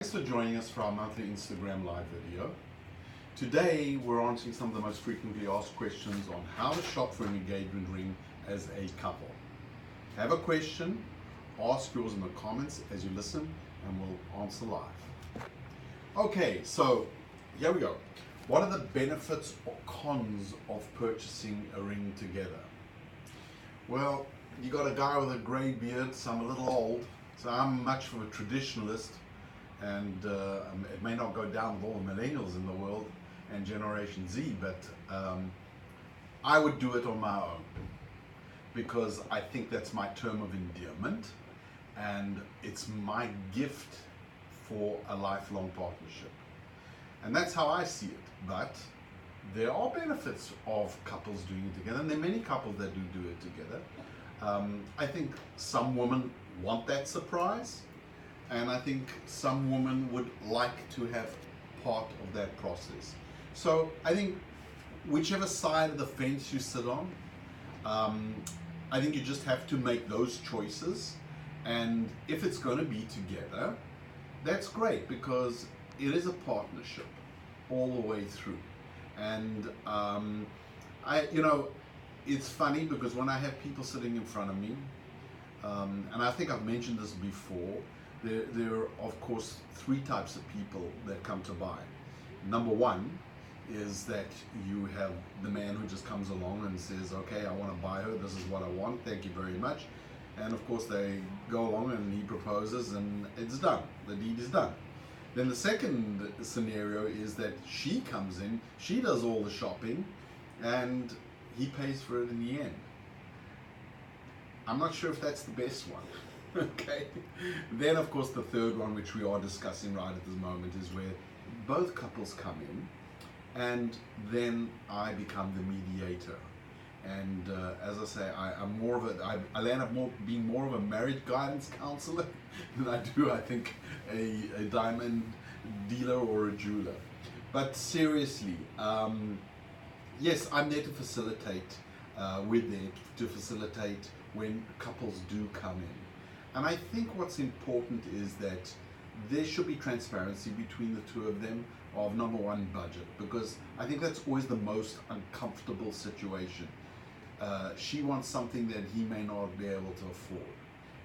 Thanks for joining us for our monthly Instagram live video. Today we're answering some of the most frequently asked questions on how to shop for an engagement ring as a couple. Have a question, ask yours in the comments as you listen, and we'll answer live. Okay, so here we go. What are the benefits or cons of purchasing a ring together? Well, you got a guy with a grey beard, so I'm a little old, so I'm much of a traditionalist. And it may not go down with all the millennials in the world and Generation Z, but I would do it on my own because I think that's my term of endearment and it's my gift for a lifelong partnership. And that's how I see it. But there are benefits of couples doing it together, and there are many couples that do it together. I think some women want that surprise. And I think some women would like to have part of that process. So I think whichever side of the fence you sit on, I think you just have to make those choices. And if it's going to be together, that's great because it is a partnership all the way through. And it's funny because when I have people sitting in front of me, and I think I've mentioned this before, there are, of course, three types of people that come to buy. Number one is that you have the man who just comes along and says, okay, I want to buy her, this is what I want, thank you very much. And of course they go along and he proposes and it's done, the deed is done. Then the second scenario is that she comes in, she does all the shopping and he pays for it in the end. I'm not sure if that's the best one. Okay. Then of course the third one, which we are discussing right at this moment, is where both couples come in and then I become the mediator. And as I say, I'm more of I land up being more of a marriage guidance counselor than I do, I think, a diamond dealer or a jeweler. But seriously, yes, I'm there to facilitate. We're there to facilitate when couples do come in. And I think what's important is that there should be transparency between the two of them of number one, budget, because I think that's always the most uncomfortable situation. She wants something that he may not be able to afford.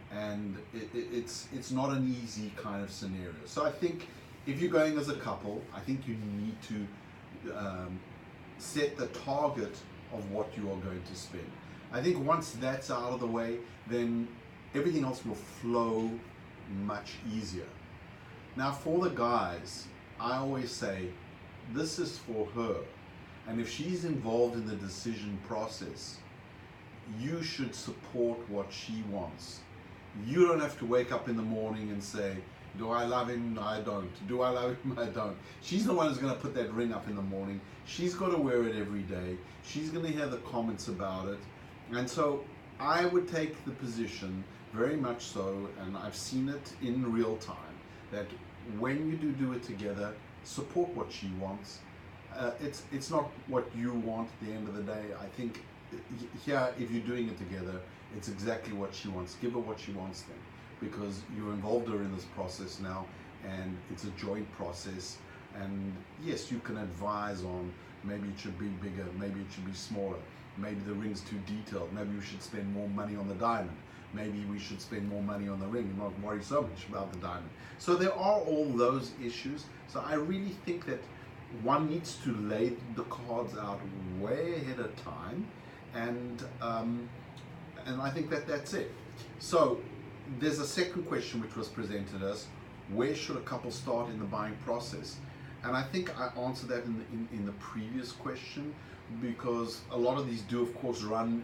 And it's not an easy kind of scenario. So I think if you're going as a couple, I think you need to set the target of what you are going to spend. I think once that's out of the way, then everything else will flow much easier. Now for the guys, I always say, this is for her. And if she's involved in the decision process, you should support what she wants. You don't have to wake up in the morning and say, do I love him? No, I don't. Do I love him? I don't. She's the one who's going to put that ring up in the morning. She's got to wear it every day. She's going to hear the comments about it. And so I would take the position, very much so, and I've seen it in real time, that when you do it together, support what she wants. It's not what you want at the end of the day. I think here, if you're doing it together, it's exactly what she wants. Give her what she wants then, because you've involved her in this process now, and it's a joint process. And yes, you can advise on maybe it should be bigger, maybe it should be smaller, maybe the ring's too detailed, maybe we should spend more money on the diamond, maybe we should spend more money on the ring and not worry so much about the diamond. So there are all those issues. So I really think that one needs to lay the cards out way ahead of time, and I think that that's it. So there's a second question which was presented as, where should a couple start in the buying process? And I think I answered that in the previous question, because a lot of these do of course run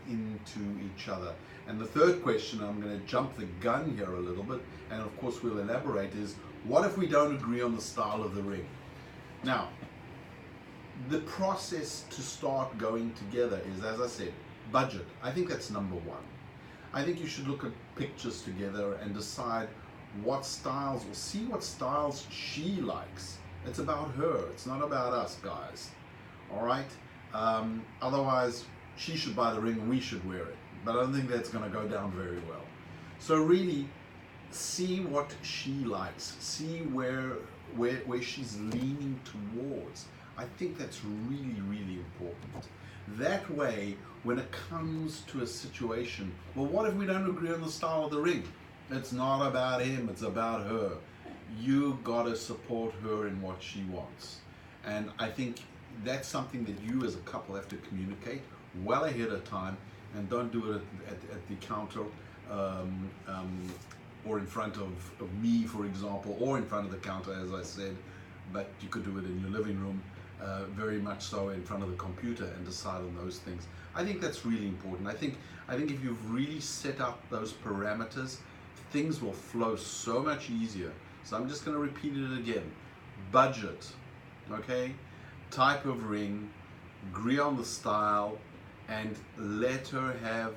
into each other. And the third question, I'm going to jump the gun here a little bit, and of course we'll elaborate, is what if we don't agree on the style of the ring? Now, the process to start going together is, as I said, budget. I think that's number one. I think you should look at pictures together and decide what styles, or see what styles she likes. It's about her, it's not about us, guys. All right? Otherwise, she should buy the ring and we should wear it. But I don't think that's going to go down very well. So really, see what she likes, see where she's leaning towards. I think that's really, really important. That way, when it comes to a situation, well, what if we don't agree on the style of the ring? It's not about him, it's about her. You gotta support her in what she wants. And I think that's something that you as a couple have to communicate well ahead of time, and don't do it at the counter or in front of me, for example, or in front of the counter, as I said, but you could do it in your living room, very much so in front of the computer, and decide on those things. I think that's really important. I think if you've really set up those parameters, things will flow so much easier. So I'm just going to repeat it again. Budget, okay? Type of ring, agree on the style, and let her have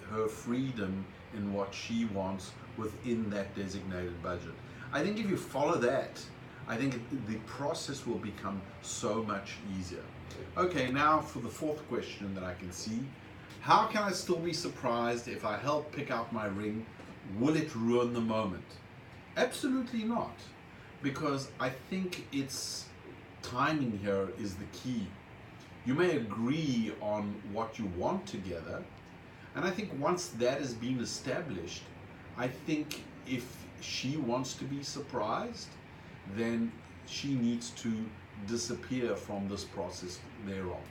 her freedom in what she wants within that designated budget. I think if you follow that, I think the process will become so much easier. Okay, now for the fourth question that I can see. How can I still be surprised if I help pick out my ring? Will it ruin the moment? Absolutely not, because I think it's timing here is the key. You may agree on what you want together, and I think once that has been established, I think if she wants to be surprised, then she needs to disappear from this process thereon,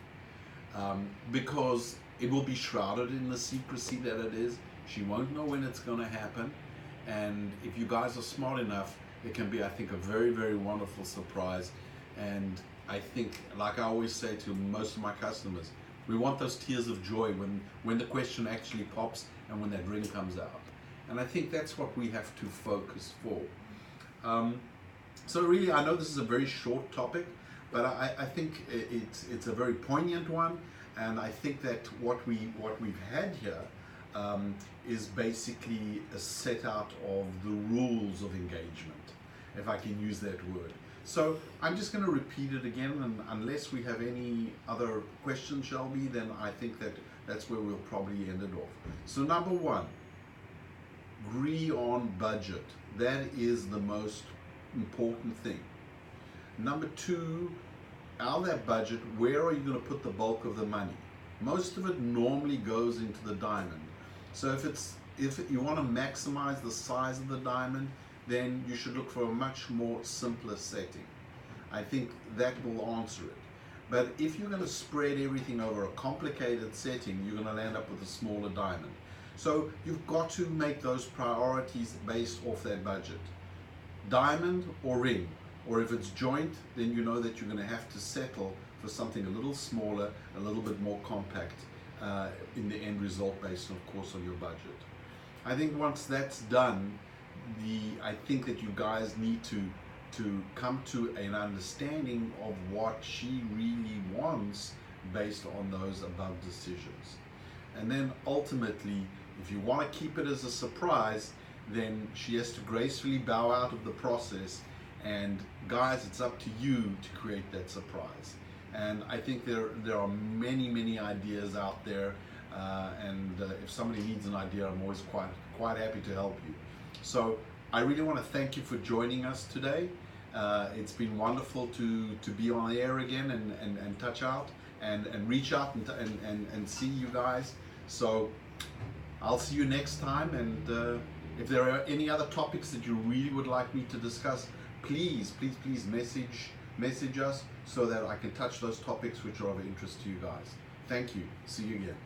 because it will be shrouded in the secrecy that it is. She won't know when it's going to happen, and if you guys are smart enough, it can be, I think, a very, very wonderful surprise. And I think, like I always say to most of my customers, we want those tears of joy when the question actually pops and when that ring comes out. And I think that's what we have to focus for. So really, I know this is a very short topic, but I think it's a very poignant one. And I think that what we've had here is basically a set out of the rules of engagement, if I can use that word. So I'm just going to repeat it again, and unless we have any other questions, Shelby, then I think that's where we'll probably end it off. So number one, agree on budget. That is the most important thing. Number two, out of that budget, where are you going to put the bulk of the money? Most of it normally goes into the diamond. So if you want to maximize the size of the diamond, then you should look for a much more simpler setting. I think that will answer it. But if you're going to spread everything over a complicated setting, you're going to end up with a smaller diamond. So you've got to make those priorities based off that budget. Diamond or ring, or if it's joint, then you know that you're going to have to settle for something a little smaller, a little bit more compact in the end result, based, of course, on your budget. I think once that's done, I think that you guys need to come to an understanding of what she really wants based on those above decisions. And then ultimately, if you want to keep it as a surprise, then she has to gracefully bow out of the process. And guys, it's up to you to create that surprise. And I think there are many ideas out there, and if somebody needs an idea, I'm always quite happy to help you. So I really want to thank you for joining us today. It's been wonderful to be on the air again and touch out and reach out and see you guys. So I'll see you next time, and if there are any other topics that you really would like me to discuss, please message us so that I can touch those topics which are of interest to you guys. Thank you. See you again.